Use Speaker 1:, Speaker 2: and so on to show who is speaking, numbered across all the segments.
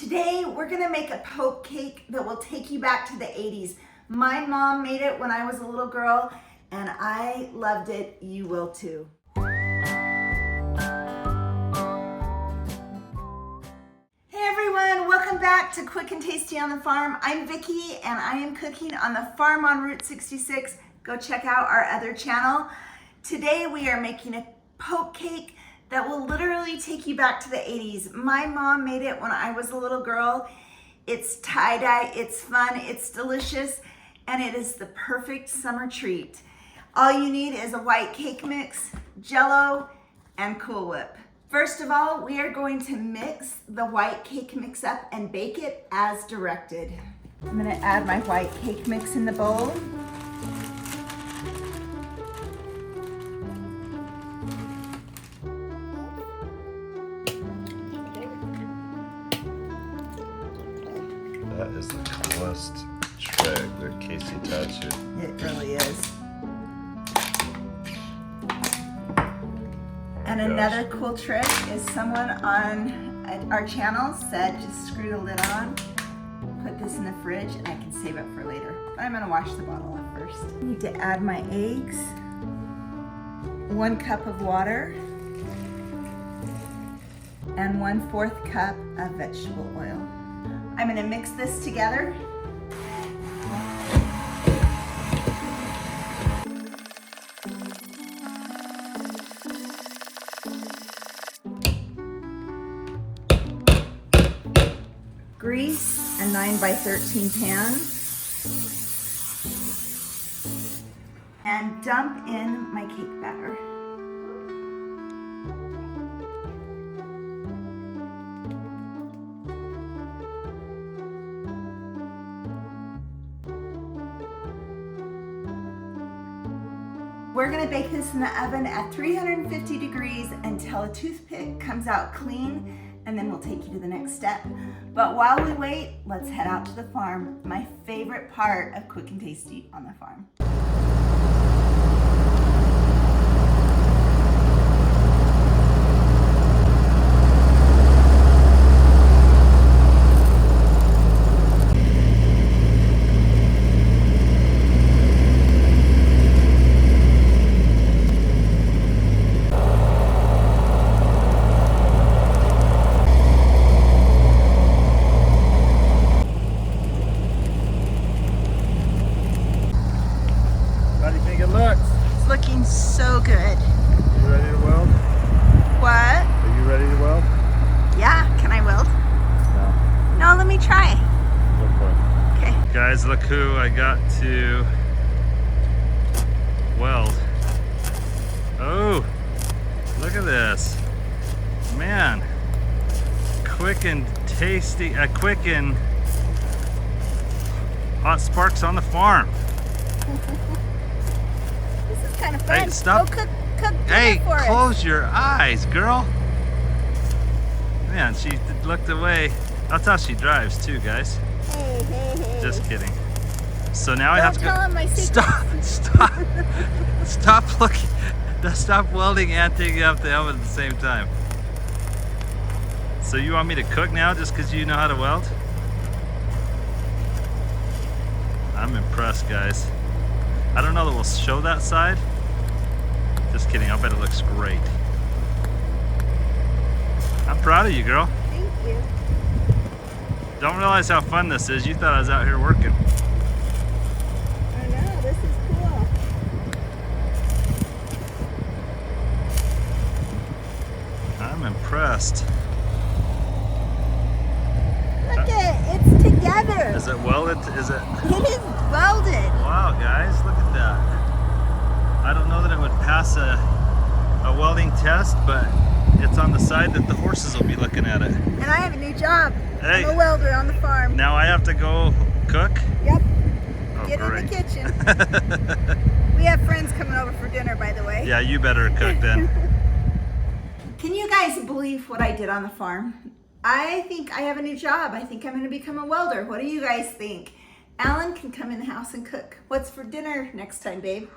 Speaker 1: Today, we're gonna make a poke cake that will take you back to the 80s. My mom made it when I was a little girl, and I loved it. You will too. Hey everyone, welcome back to Quick and Tasty on the Farm. I'm Vicki, and I am cooking on the farm on Route 66. Go check out our other channel. Today, we are making a poke cake that will literally take you back to the 80s. My mom made it when I was a little girl. It's tie-dye, it's fun, it's delicious, and it is the perfect summer treat. All you need is a white cake mix, Jell-O, and Cool Whip. First of all, we are going to mix the white cake mix up and bake it as directed. I'm gonna add my white cake mix in the bowl.
Speaker 2: That is the coolest trick that Casey taught you.
Speaker 1: It really is. And another cool trick is someone on our channel said just screw the lid on, put this in the fridge, and I can save it for later. But I'm gonna wash the bottle off first. I need to add my eggs, 1 cup of water, and 1/4 cup of vegetable oil. I'm gonna mix this together. Grease a 9x13 pan and dump in my cake batter. We're gonna bake this in the oven at 350 degrees until a toothpick comes out clean, and then we'll take you to the next step. But while we wait, let's head out to the farm, my favorite part of Quick and Tasty on the Farm. Looking so good.
Speaker 2: You ready to weld?
Speaker 1: What?
Speaker 2: Are you ready to weld?
Speaker 1: Yeah, can I weld?
Speaker 2: No.
Speaker 1: No, let me try.
Speaker 2: Go for it.
Speaker 1: Okay.
Speaker 2: Guys, look who I got to weld. Oh, look at this. Man, quick and tasty, quick and hot sparks on the farm.
Speaker 1: This is kind of fun.
Speaker 2: Hey, stop.
Speaker 1: Go cook
Speaker 2: Hey,
Speaker 1: dinner for us.
Speaker 2: close your eyes, girl. Man, she looked away. That's how she drives too, guys.
Speaker 1: Hey.
Speaker 2: Just kidding. So now I have to
Speaker 1: Don't tell him my secret.
Speaker 2: Stop looking. Stop welding and taking off the helmet at the same time. So you want me to cook now just because you know how to weld? I'm impressed, guys. I don't know that we'll show that side. Just kidding, I bet it looks great. I'm proud of you, girl.
Speaker 1: Thank you.
Speaker 2: Don't realize how fun this is. You thought I was out here working.
Speaker 1: I know, this is cool.
Speaker 2: I'm impressed.
Speaker 1: Look it's together.
Speaker 2: Is it welded? Is it?
Speaker 1: It is welded.
Speaker 2: Wow, guys, look at that. I don't know that it would pass a welding test, but it's on the side that the horses will be looking at it.
Speaker 1: And I have a new job.
Speaker 2: Hey.
Speaker 1: I'm a welder on the farm.
Speaker 2: Now I have to go cook?
Speaker 1: Yep.
Speaker 2: Oh,
Speaker 1: Get
Speaker 2: great.
Speaker 1: in the kitchen. We have friends coming over for dinner, by the way.
Speaker 2: Yeah, you better cook then.
Speaker 1: Can you guys believe what I did on the farm? I think I have a new job. I think I'm going to become a welder. What do you guys think? Alan can come in the house and cook. What's for dinner next time, babe?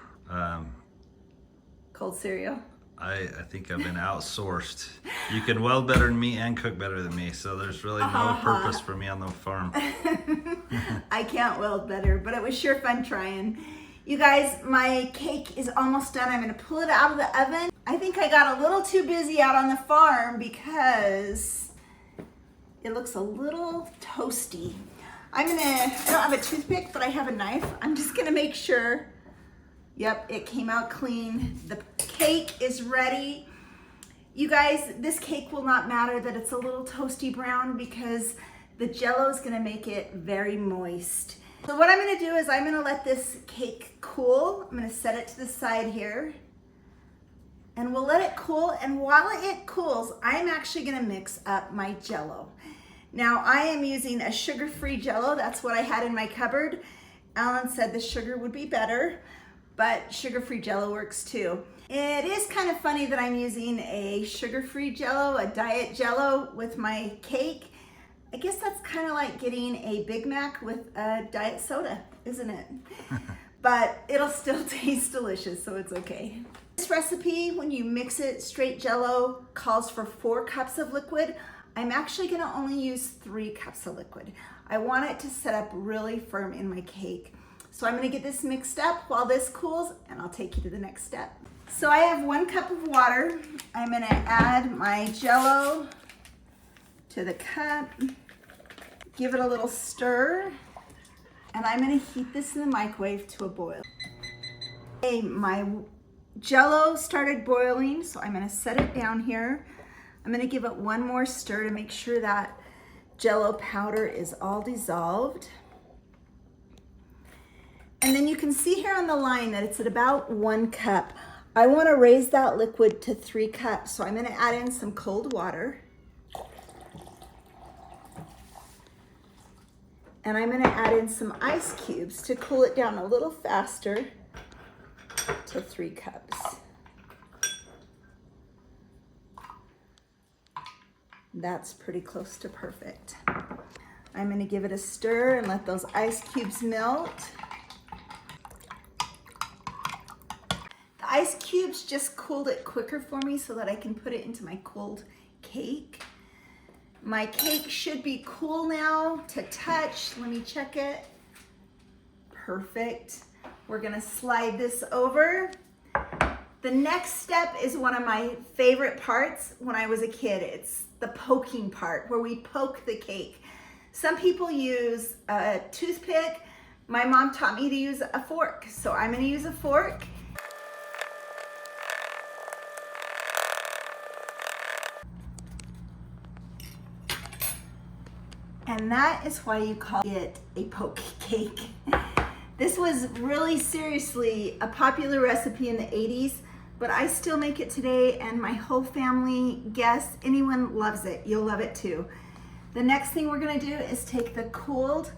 Speaker 1: Cold cereal.
Speaker 2: I think I've been outsourced. You can weld better than me and cook better than me, so there's really no purpose for me on the farm.
Speaker 1: I can't weld better, but it was sure fun trying. You guys, my cake is almost done. I'm gonna pull it out of the oven. I think I got a little too busy out on the farm because it looks a little toasty. I don't have a toothpick, but I have a knife. I'm just gonna make sure. Yep, it came out clean. The cake is ready. You guys, this cake will not matter that it's a little toasty brown because the Jell-O is gonna make it very moist. So what I'm gonna do is I'm gonna let this cake cool. I'm gonna set it to the side here. And we'll let it cool, and while it cools, I'm actually gonna mix up my Jell-O. Now I am using a sugar-free Jell-O. That's what I had in my cupboard. Alan said the sugar would be better, but sugar-free Jell-O works too. It is kind of funny that I'm using a sugar-free Jell-O, a diet Jell-O with my cake. I guess that's kind of like getting a Big Mac with a diet soda, isn't it? But it'll still taste delicious, so it's okay. This recipe, when you mix it straight Jell-O, calls for 4 cups of liquid. I'm actually gonna only use 3 cups of liquid. I want it to set up really firm in my cake. So I'm gonna get this mixed up while this cools, and I'll take you to the next step. So I have 1 cup of water. I'm gonna add my Jell-O to the cup, give it a little stir, and I'm gonna heat this in the microwave to a boil. Okay, my Jell-O started boiling, so I'm gonna set it down here. I'm gonna give it 1 more stir to make sure that Jell-O powder is all dissolved. And then you can see here on the line that it's at about 1 cup. I wanna raise that liquid to 3 cups, so I'm gonna add in some cold water. And I'm gonna add in some ice cubes to cool it down a little faster to 3 cups. That's pretty close to perfect. I'm gonna give it a stir and let those ice cubes melt. The ice cubes just cooled it quicker for me so that I can put it into my cold cake. My cake should be cool now to touch. Let me check it. Perfect. We're gonna slide this over. The next step is one of my favorite parts when I was a kid. It's the poking part, where we poke the cake. Some people use a toothpick. My mom taught me to use a fork, so I'm gonna use a fork. And that is why you call it a poke cake. This was really seriously a popular recipe in the 80s, but I still make it today, and my whole family, guests, anyone loves it. You'll love it too. The next thing we're gonna do is take the cooled,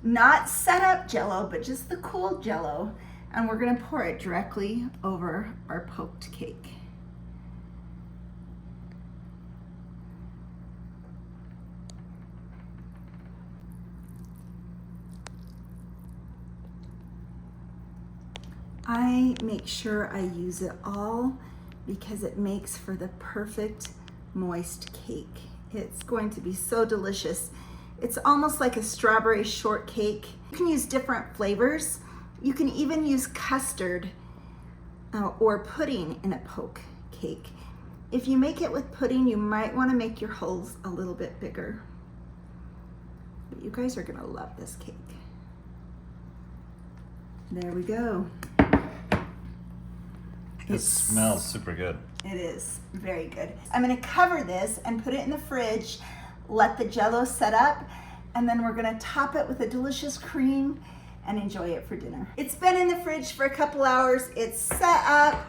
Speaker 1: not set up Jell-O, but just the cooled Jell-O, and we're gonna pour it directly over our poked cake. I make sure I use it all because it makes for the perfect moist cake. It's going to be so delicious. It's almost like a strawberry shortcake. You can use different flavors. You can even use custard or pudding in a poke cake. If you make it with pudding, you might want to make your holes a little bit bigger. But you guys are gonna love this cake. There we go.
Speaker 2: It smells super good.
Speaker 1: It is very good. I'm gonna cover this and put it in the fridge, let the Jell-O set up, and then we're gonna top it with a delicious cream and enjoy it for dinner. It's been in the fridge for a couple hours. It's set up.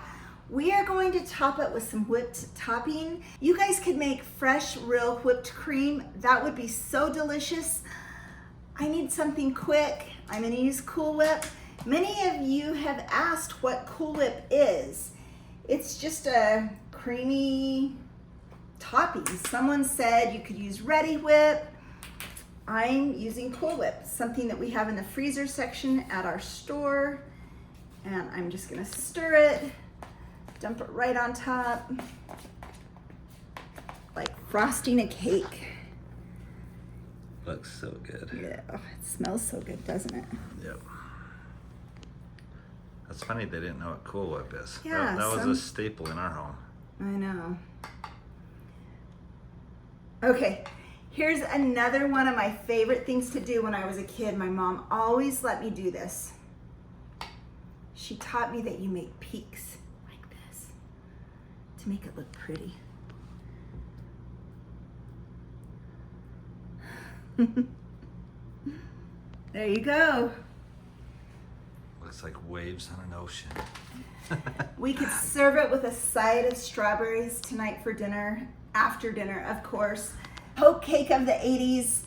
Speaker 1: We are going to top it with some whipped topping. You guys could make fresh, real whipped cream. That would be so delicious. I need something quick. I'm gonna use Cool Whip. Many of you have asked what Cool Whip is. It's just a creamy topping. Someone said you could use Ready Whip. I'm using Cool Whip, something that we have in the freezer section at our store. And I'm just gonna stir it Dump it right on top. Like frosting a cake.
Speaker 2: Looks so good.
Speaker 1: Yeah, it smells so good, doesn't it?
Speaker 2: Yep. That's funny they didn't know what Cool Whip is.
Speaker 1: Yeah,
Speaker 2: that was a staple in our home.
Speaker 1: I know. Okay, here's another one of my favorite things to do when I was a kid. My mom always let me do this. She taught me that you make peaks like this to make it look pretty. There you go.
Speaker 2: Looks like waves on an ocean.
Speaker 1: We could serve it with a side of strawberries tonight for dinner, after dinner, of course. Poke cake of the 80s,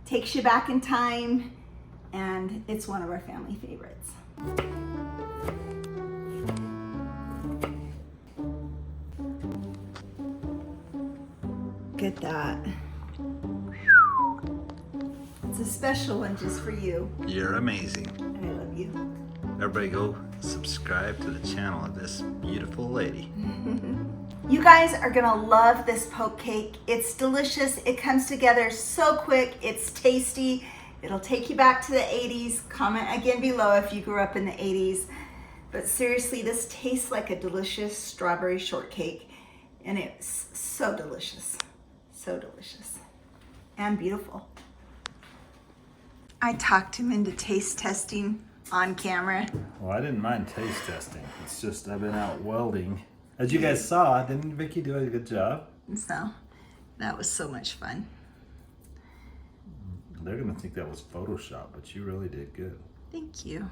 Speaker 1: takes you back in time, and it's one of our family favorites. Look at that. It's a special one just for you.
Speaker 2: You're amazing.
Speaker 1: I love you.
Speaker 2: Everybody go subscribe to the channel of this beautiful lady.
Speaker 1: You guys are gonna love this poke cake. It's delicious. It comes together so quick. It's tasty. It'll take you back to the 80s. Comment again below if you grew up in the 80s. But seriously, this tastes like a delicious strawberry shortcake. And it's so delicious. So delicious. And beautiful. I talked him into taste testing on camera.
Speaker 2: Well, I didn't mind taste testing. It's just I've been out welding. As you guys saw, didn't Vicky do a good job?
Speaker 1: So that was so much fun.
Speaker 2: They're gonna think that was Photoshop, but you really did good.
Speaker 1: Thank you.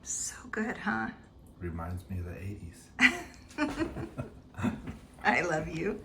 Speaker 1: So good, huh?
Speaker 2: Reminds me of the 80s.
Speaker 1: I love you.